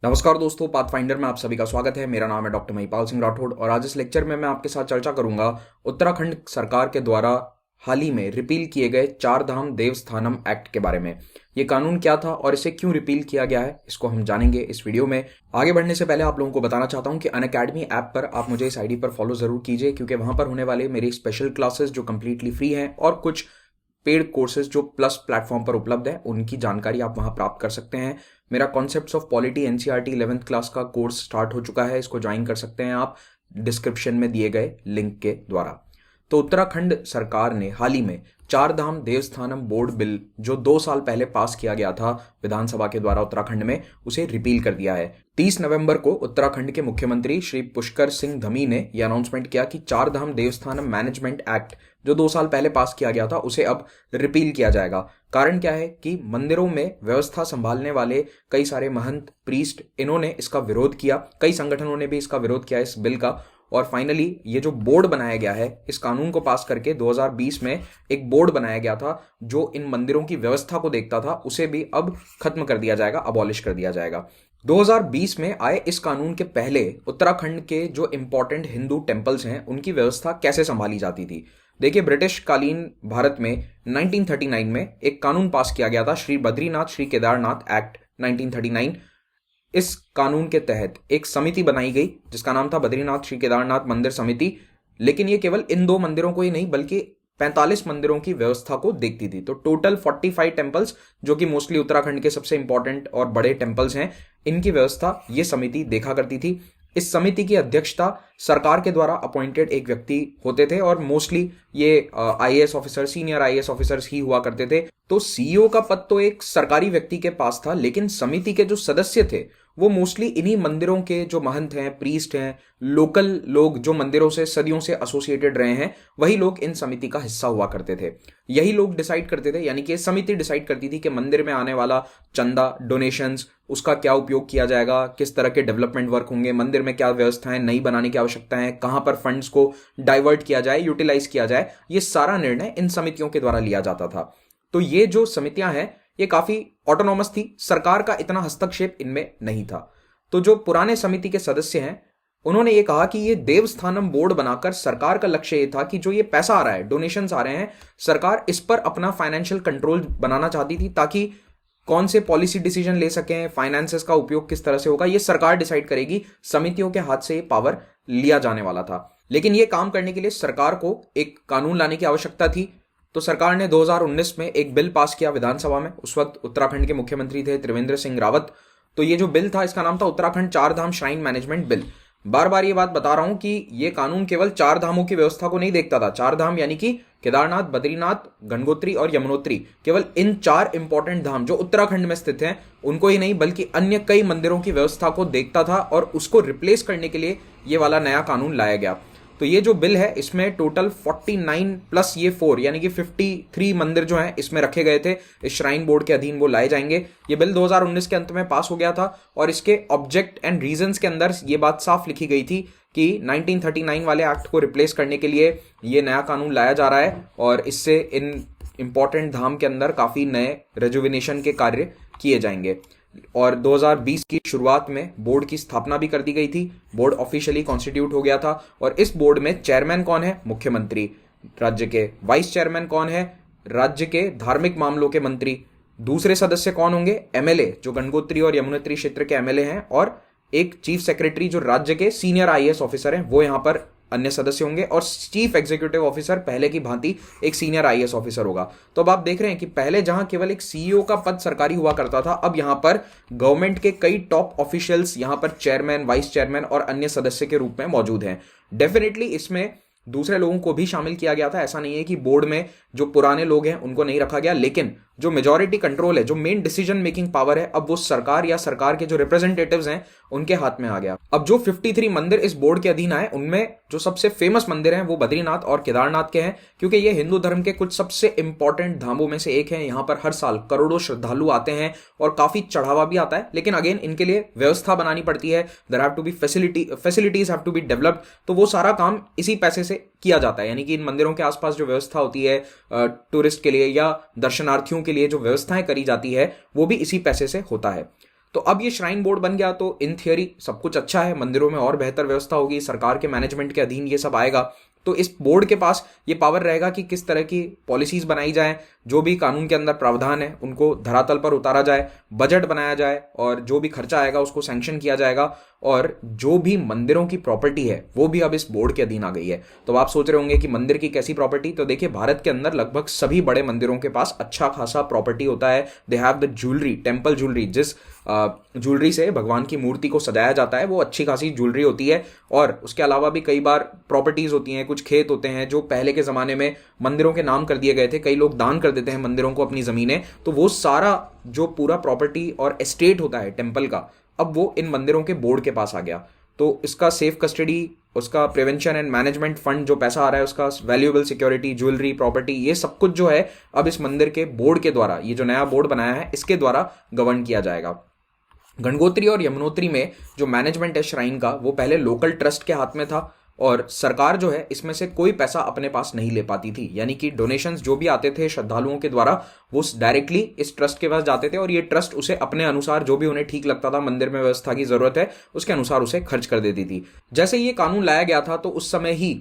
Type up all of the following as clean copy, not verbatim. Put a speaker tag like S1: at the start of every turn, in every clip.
S1: नमस्कार दोस्तों, पाथफाइंडर में आप सभी का स्वागत है। मेरा नाम है डॉक्टर महिपाल सिंह राठौड़ और आज इस लेक्चर में मैं आपके साथ चर्चा करूंगा उत्तराखंड सरकार के द्वारा हाल ही में रिपील किए गए चार धाम देवस्थानम एक्ट के बारे में। ये कानून क्या था और इसे क्यों रिपील किया गया है, इसको हम जानेंगे इस वीडियो में। आगे बढ़ने से पहले आप लोगों को बताना चाहता हूं कि अनअकैडमी ऐप पर आप मुझे इस आईडी पर फॉलो जरूर कीजिए, क्योंकि वहां पर होने वाले मेरी स्पेशल क्लासेस जो कंप्लीटली फ्री हैं और कुछ पेड कोर्सेज जो प्लस प्लेटफॉर्म पर उपलब्ध है उनकी जानकारी आप वहां प्राप्त कर सकते हैं। मेरा concepts of polity NCERT 11th class का कोर्स स्टार्ट हो चुका है, इसको ज्वाइन कर सकते हैं आप डिस्क्रिप्शन में दिए गए लिंक के द्वारा। तो उत्तराखंड सरकार ने हाल ही में चार धाम देवस्थानम बोर्ड बिल जो 2 साल पहले पास किया गया था विधानसभा के द्वारा उत्तराखंड में, उसे रिपील कर दिया है। 30 नवंबर को उत्तराखंड के मुख्यमंत्री श्री पुष्कर सिंह धमी ने यह अनाउंसमेंट किया कि चार धाम देवस्थानम मैनेजमेंट एक्ट जो 2 साल पहले पास किया गया था उसे अब रिपील किया जाएगा। कारण क्या है कि मंदिरों में व्यवस्था संभालने वाले कई सारे महंत प्रीस्ट इन्होंने इसका विरोध किया, कई संगठनों ने भी इसका विरोध किया इस बिल का, और फाइनली ये जो बोर्ड बनाया गया है इस कानून को पास करके 2020 में एक बोर्ड बनाया गया था जो इन मंदिरों की व्यवस्था को देखता था, उसे भी अब खत्म कर दिया जाएगा, अबॉलिश कर दिया जाएगा। 2020 में आए इस कानून के पहले उत्तराखंड के जो इंपॉर्टेंट हिंदू टेम्पल्स हैं उनकी व्यवस्था कैसे संभाली जाती थी। देखिए, ब्रिटिश कालीन भारत में 1939 में एक कानून पास किया गया था, श्री बद्रीनाथ श्री केदारनाथ एक्ट 1939। इस कानून के तहत एक समिति बनाई गई जिसका नाम था बद्रीनाथ श्री केदारनाथ मंदिर समिति, लेकिन ये केवल इन 2 मंदिरों को ही नहीं बल्कि 45 मंदिरों की व्यवस्था को देखती थी। तो टोटल 45 टेम्पल्स जो कि मोस्टली उत्तराखंड के सबसे इंपॉर्टेंट और बड़े टेम्पल्स हैं, इनकी व्यवस्था ये समिति देखा करती थी। इस समिति की अध्यक्षता सरकार के द्वारा अपॉइंटेड एक व्यक्ति होते थे और मोस्टली ये IAS officer, senior IAS officers ही हुआ करते थे। तो सीईओ का पद तो एक सरकारी व्यक्ति के पास था, लेकिन समिति के जो सदस्य थे वो मोस्टली इन्हीं मंदिरों के जो महंत हैं, प्रीस्ट हैं, लोकल लोग जो मंदिरों से सदियों से एसोसिएटेड रहे हैं, वही लोग इन समिति का हिस्सा हुआ करते थे। यही लोग डिसाइड करते थे, यानी कि समिति डिसाइड करती थी कि मंदिर में आने वाला चंदा, डोनेशंस, उसका क्या उपयोग किया जाएगा, किस तरह के डेवलपमेंट वर्क होंगे, मंदिर में क्या व्यवस्थाएं नई बनाने की आवश्यकता है, कहां पर फंड्स को डाइवर्ट किया जाए, यूटिलाइज किया जाए, ये सारा निर्णय इन समितियों के द्वारा लिया जाता था। तो ये जो समितियां हैं ये काफी ऑटोनॉमस थी, सरकार का इतना हस्तक्षेप इनमें नहीं था। तो जो पुराने समिति के सदस्य हैं उन्होंने ये कहा कि ये देवस्थानम बोर्ड बनाकर सरकार का लक्ष्य ये था कि जो ये पैसा आ रहा है, डोनेशंस आ रहे हैं, सरकार इस पर अपना फाइनेंशियल कंट्रोल बनाना चाहती थी, ताकि कौन से पॉलिसी डिसीजन ले सकें, फाइनेंसेस का उपयोग किस तरह से होगा, ये सरकार डिसाइड करेगी। समितियों के हाथ से ये पावर लिया जाने वाला था, लेकिन ये काम करने के लिए सरकार को एक कानून लाने की आवश्यकता थी। तो सरकार ने 2019 में एक बिल पास किया विधानसभा में। उस वक्त उत्तराखंड के मुख्यमंत्री थे त्रिवेंद्र सिंह रावत। तो ये जो बिल था इसका नाम था उत्तराखंड चार धाम श्राइन मैनेजमेंट बिल। बार बार ये बात बता रहा हूं कि ये कानून केवल चार धामों की व्यवस्था को नहीं देखता था। चार धाम यानी कि केदारनाथ, बद्रीनाथ, गंगोत्री और यमुनोत्री, केवल इन 4 इंपॉर्टेंट धाम जो उत्तराखंड में स्थित हैं उनको ही नहीं बल्कि अन्य कई मंदिरों की व्यवस्था को देखता था, और उसको रिप्लेस करने के लिए ये वाला नया कानून लाया गया। तो ये जो बिल है इसमें टोटल 49 प्लस ये 4 यानी कि 53 मंदिर जो हैं इसमें रखे गए थे, इस श्राइन बोर्ड के अधीन वो लाए जाएंगे। ये बिल 2019 के अंत में पास हो गया था और इसके ऑब्जेक्ट एंड रीजंस के अंदर ये बात साफ लिखी गई थी कि 1939 वाले एक्ट को रिप्लेस करने के लिए ये नया कानून लाया जा रहा है और इससे इन इंपॉर्टेंट धाम के अंदर काफी नए रेजुविनेशन के कार्य किए जाएंगे। और 2020 की शुरुआत में बोर्ड की स्थापना भी कर दी गई थी। बोर्ड ऑफिशियली कॉन्स्टिट्यूट हो गया था और इस बोर्ड में चेयरमैन कौन है? मुख्यमंत्री। राज्य के वाइस चेयरमैन कौन है? राज्य के धार्मिक मामलों के मंत्री। दूसरे सदस्य कौन होंगे? एमएलए, जो गंगोत्री और यमुनोत्री क्षेत्र के एमएलए हैं, और एक चीफ सेक्रेटरी जो राज्य के सीनियर आईएएस ऑफिसर हैं वो यहां पर अन्य सदस्य होंगे, और चीफ एग्जीक्यूटिव ऑफिसर पहले की भांति एक सीनियर आईएएस ऑफिसर होगा। तो अब आप देख रहे हैं कि पहले जहां केवल एक सीईओ का पद सरकारी हुआ करता था, अब यहां पर गवर्नमेंट के कई टॉप ऑफिशियल्स यहां पर चेयरमैन, वाइस चेयरमैन और अन्य सदस्य के रूप में मौजूद हैं। डेफिनेटली इसमें दूसरे लोगों को भी शामिल किया गया था। ऐसा नहीं है कि बोर्ड में जो पुराने लोग हैं उनको नहीं रखा गया, लेकिन जो मेजॉरिटी कंट्रोल है, जो मेन डिसीजन मेकिंग पावर है, अब वो सरकार या सरकार के जो रिप्रेजेंटेटिव्स हैं उनके हाथ में आ गया। अब जो 53 मंदिर इस बोर्ड के अधीन आए उनमें जो सबसे फेमस मंदिर हैं वो बद्रीनाथ और केदारनाथ के हैं, क्योंकि ये हिंदू धर्म के कुछ सबसे इंपॉर्टेंट धामों में से एक है। यहाँ पर हर साल करोड़ों श्रद्धालु आते हैं और काफी चढ़ावा भी आता है, लेकिन अगेन इनके लिए व्यवस्था बनानी पड़ती है। There have to be facilities have to be developed. तो वो सारा काम इसी पैसे से किया जाता है, यानी कि इन मंदिरों के आसपास जो व्यवस्था होती है टूरिस्ट के लिए या दर्शनार्थियों के लिए जो व्यवस्थाएं करी जाती है वो भी इसी पैसे से होता है। तो तो अब ये श्राइन बोर्ड बन गया तो इन थियोरी सब कुछ अच्छा है, मंदिरों में और बेहतर व्यवस्था होगी, सरकार के मैनेजमेंट के अधीन ये सब आएगा, तो इस बोर्ड के पास ये पावर रहेगा कि किस तरह की पॉलिसीज बनाई जाए, जो भी कानून के अंदर प्रावधान है उनको धरातल पर उतारा जाए, बजट बनाया जाए और जो भी खर्चा आएगा उसको सैंक्शन किया जाएगा, और जो भी मंदिरों की प्रॉपर्टी है वो भी अब इस बोर्ड के अधीन आ गई है। तो आप सोच रहे होंगे कि मंदिर की कैसी प्रॉपर्टी, तो देखिए भारत के अंदर लगभग सभी बड़े मंदिरों के पास अच्छा खासा प्रॉपर्टी होता है। They have the jewellery, temple jewellery, जिस ज्वेलरी से भगवान की मूर्ति को सजाया जाता है वो अच्छी खासी ज्वेलरी होती है। और उसके अलावा भी कई बार प्रॉपर्टीज होती हैं, कुछ खेत होते हैं जो पहले के जमाने में मंदिरों के नाम कर दिए गए थे, कई लोग दान कर देते हैं मंदिरों को अपनी जमीनें, तो वो सारा जो पूरा प्रॉपर्टी और एस्टेट होता है टेम्पल का, अब वो इन मंदिरों के बोर्ड के पास आ गया। तो इसका सेफ कस्टडी, उसका प्रिवेंशन एंड मैनेजमेंट फंड जो पैसा आ रहा है, उसका वैल्यूएबल सिक्योरिटी, ज्वेलरी, प्रॉपर्टी, ये सब कुछ जो है अब इस मंदिर के बोर्ड के द्वारा, ये जो नया बोर्ड बनाया है इसके द्वारा गवर्न किया जाएगा। गंगोत्री और यमुनोत्री में जो मैनेजमेंट है श्राइन का, वो पहले लोकल ट्रस्ट के हाथ में था और सरकार जो है इसमें से कोई पैसा अपने पास नहीं ले पाती थी, यानी कि डोनेशंस जो भी आते थे श्रद्धालुओं के द्वारा वो डायरेक्टली इस ट्रस्ट के पास जाते थे और ये ट्रस्ट उसे अपने अनुसार जो भी उन्हें ठीक लगता था, मंदिर में व्यवस्था की जरूरत है उसके अनुसार उसे खर्च कर देती थी। जैसे ये कानून लाया गया था तो उस समय ही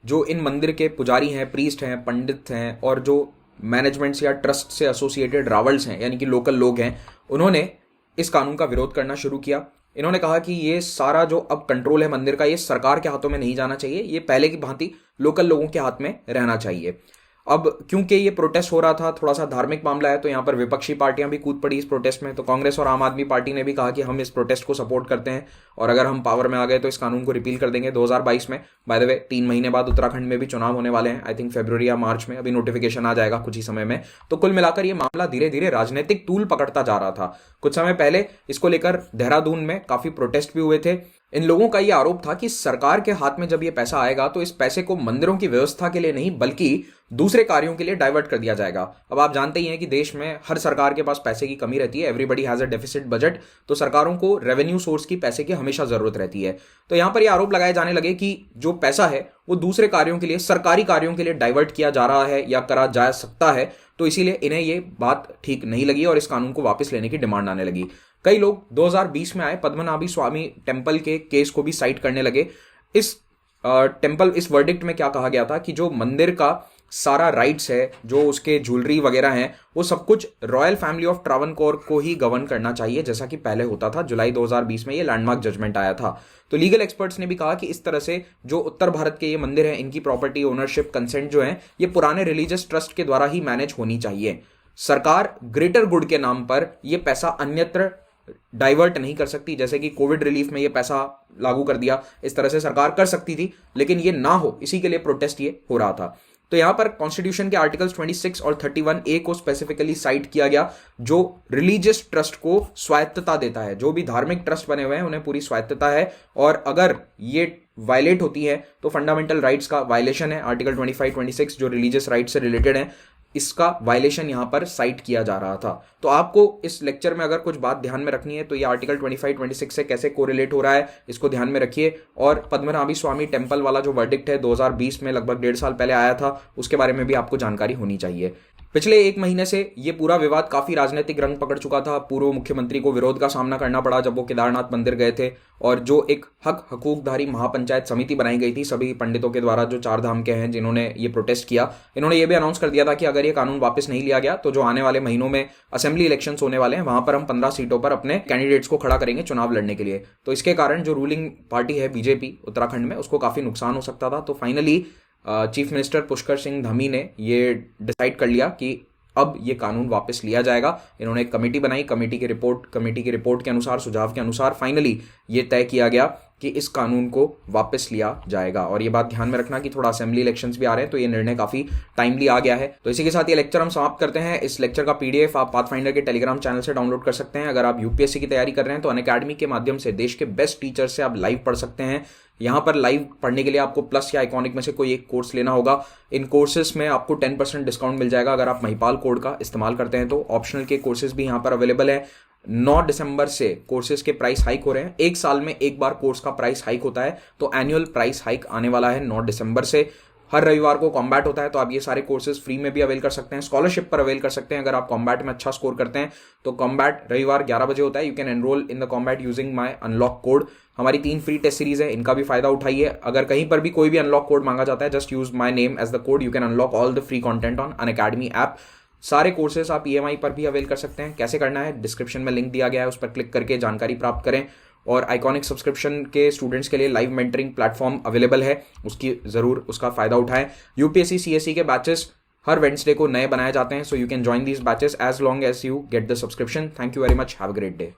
S1: जो इन मंदिर के पुजारी हैं, प्रीस्ट हैं, पंडित हैं और जो मैनेजमेंट या ट्रस्ट से एसोसिएटेड रावल्स हैं यानी कि लोकल लोग हैं, उन्होंने इस कानून का विरोध करना शुरू किया। इन्होंने कहा कि ये सारा जो अब कंट्रोल है मंदिर का, ये सरकार के हाथों में नहीं जाना चाहिए, ये पहले की भांति लोकल लोगों के हाथ में रहना चाहिए। अब क्योंकि ये प्रोटेस्ट हो रहा था, थोड़ा सा धार्मिक मामला है, तो यहाँ पर विपक्षी पार्टियां भी कूद पड़ी इस प्रोटेस्ट में। तो कांग्रेस और आम आदमी पार्टी ने भी कहा कि हम इस प्रोटेस्ट को सपोर्ट करते हैं और अगर हम पावर में आ गए तो इस कानून को रिपील कर देंगे 2022 में। बाय द वे 3 महीने बाद उत्तराखंड में भी चुनाव होने वाले हैं, आई थिंक फरवरी या मार्च में, अभी नोटिफिकेशन आ जाएगा कुछ ही समय में। तो कुल मिलाकर ये मामला धीरे धीरे राजनीतिक तूल पकड़ता जा रहा था। कुछ समय पहले इसको लेकर देहरादून में काफी प्रोटेस्ट भी हुए थे। इन लोगों का ये आरोप था कि सरकार के हाथ में जब ये पैसा आएगा तो इस पैसे को मंदिरों की व्यवस्था के लिए नहीं बल्कि दूसरे कार्यों के लिए डाइवर्ट कर दिया जाएगा। अब आप जानते ही हैं कि देश में हर सरकार के पास पैसे की कमी रहती है, everybody has a deficit budget, तो सरकारों को रेवेन्यू सोर्स की पैसे की हमेशा जरूरत रहती है। तो यहां पर ये आरोप लगाए जाने लगे कि जो पैसा है वो दूसरे कार्यों के लिए, सरकारी कार्यों के लिए डाइवर्ट किया जा रहा है या करा जा सकता है, तो इसीलिए इन्हें ये बात ठीक नहीं लगी और इस कानून को वापस लेने की डिमांड आने लगी। कई लोग 2020 में आए पद्मनाभी स्वामी टेम्पल के केस को भी साइट करने लगे। इस इस वर्डिक्ट में क्या कहा गया था कि जो मंदिर का सारा राइट्स है, जो उसके ज्वेलरी वगैरह हैं, वो सब कुछ रॉयल फैमिली ऑफ ट्रावनकोर को ही गवर्न करना चाहिए, जैसा कि पहले होता था। जुलाई 2020 में ये लैंडमार्क जजमेंट आया था। तो लीगल एक्सपर्ट्स ने भी कहा कि इस तरह से जो उत्तर भारत के ये मंदिर हैं, इनकी प्रॉपर्टी ओनरशिप कंसेंट जो है ये पुराने रिलीजियस ट्रस्ट के द्वारा ही मैनेज होनी चाहिए। सरकार ग्रेटर गुड के नाम पर ये पैसा अन्यत्र डाइवर्ट नहीं कर सकती, जैसे कि कोविड रिलीफ में ये पैसा लागू कर दिया, इस तरह से सरकार कर सकती थी, लेकिन ये ना हो इसी के लिए प्रोटेस्ट ये हो रहा था। तो यहां पर कॉन्स्टिट्यूशन के आर्टिकल्स 26 और 31A को स्पेसिफिकली साइट किया गया, जो रिलीजियस ट्रस्ट को स्वायत्तता देता है। जो भी धार्मिक ट्रस्ट बने हुए हैं उन्हें पूरी स्वायत्तता है, और अगर ये वायलेट होती है तो फंडामेंटल राइट्स का वायलेशन है। आर्टिकल 25, 26 जो रिलीजियस राइट से रिलेटेड है, इसका वायलेशन यहां पर साइट किया जा रहा था। तो आपको इस लेक्चर में अगर कुछ बात ध्यान में रखनी है तो ये आर्टिकल 25, 26 से कैसे कोरिलेट हो रहा है इसको ध्यान में रखिए। और पद्मनाभी स्वामी टेम्पल वाला जो वर्डिक्ट है 2020 में लगभग 1.5 साल पहले आया था, उसके बारे में भी आपको जानकारी होनी चाहिए। पिछले 1 महीने से ये पूरा विवाद काफी राजनीतिक रंग पकड़ चुका था। पूर्व मुख्यमंत्री को विरोध का सामना करना पड़ा जब वो केदारनाथ मंदिर गए थे, और जो एक हकूकधारी महापंचायत समिति बनाई गई थी सभी पंडितों के द्वारा जो 4 धाम के हैं जिन्होंने ये प्रोटेस्ट किया, इन्होंने ये भी अनाउंस कर दिया था कि अगर ये कानून वापस नहीं लिया गया तो जो आने वाले महीनों में असेंबली इलेक्शंस होने वाले हैं वहां पर हम 15 सीटों पर अपने कैंडिडेट्स को खड़ा करेंगे चुनाव लड़ने के लिए। तो इसके कारण जो रूलिंग पार्टी है बीजेपी उत्तराखंड में, उसको काफी नुकसान हो सकता था। तो finally chief minister Pushkar Singh Dhami ने ये डिसाइड कर लिया कि अब ये कानून वापस लिया जाएगा। इन्होंने एक कमेटी बनाई, कमेटी की रिपोर्ट के अनुसार, सुझाव के अनुसार फाइनली ये तय किया गया कि इस कानून को वापस लिया जाएगा। और ये बात ध्यान में रखना कि थोड़ा असेंबली इलेक्शंस भी आ रहे हैं, तो ये निर्णय काफी टाइमली आ गया है। तो इसी के साथ ये लेक्चर हम समाप्त करते हैं। इस लेक्चर का पीडीएफ आप पाथफाइंडर के टेलीग्राम चैनल से डाउनलोड कर सकते हैं। अगर आप यूपीएससी की तैयारी कर रहे हैं तो अनअकैडमी के माध्यम से देश के बेस्ट टीचर से आप लाइव पढ़ सकते हैं। यहाँ पर लाइव पढ़ने के लिए आपको प्लस या आइकॉनिक में से कोई एक कोर्स लेना होगा। इन कोर्सेज में आपको 10% डिस्काउंट मिल जाएगा अगर आप महिपाल कोड का इस्तेमाल करते हैं। तो ऑप्शनल के कोर्सेज भी यहाँ पर अवेलेबल है। 9 दिसंबर से कोर्सेज के प्राइस हाइक हो रहे हैं। 1 साल में एक बार कोर्स का प्राइस हाइक होता है, तो एनुअल प्राइस हाइक आने वाला है 9 दिसंबर से। हर रविवार को कॉम्बैट होता है, तो आप ये सारे कोर्सेज फ्री में भी अवेल कर सकते हैं, स्कॉलरशिप पर अवेल कर सकते हैं। अगर आप कॉम्बैट में अच्छा स्कोर करते हैं तो कॉम्बैट रविवार 11 बजे होता है। You can enrol in the combat using my unlock code. हमारी 3 फ्री टेस्ट सीरीज है, इनका भी फायदा उठाइए। अगर कहीं पर भी कोई भी अनलॉक कोड मांगा जाता है, just use my name as the code, you can unlock all the free content on Unacademy app. सारे कोर्सेज आप EMI पर भी अवेल कर सकते हैं। कैसे करना है, डिस्क्रिप्शन में लिंक दिया गया है, उस पर क्लिक करके जानकारी प्राप्त करें। और आइकॉनिक सब्सक्रिप्शन के स्टूडेंट्स के लिए लाइव मेंटरिंग प्लेटफॉर्म अवेलेबल है, उसका फायदा उठाएं। UPSC CSE के बैचेस हर वेडनेसडे को नए बनाए जाते हैं, so you can join these batches as long as you get the subscription. Thank you very much, have a great day.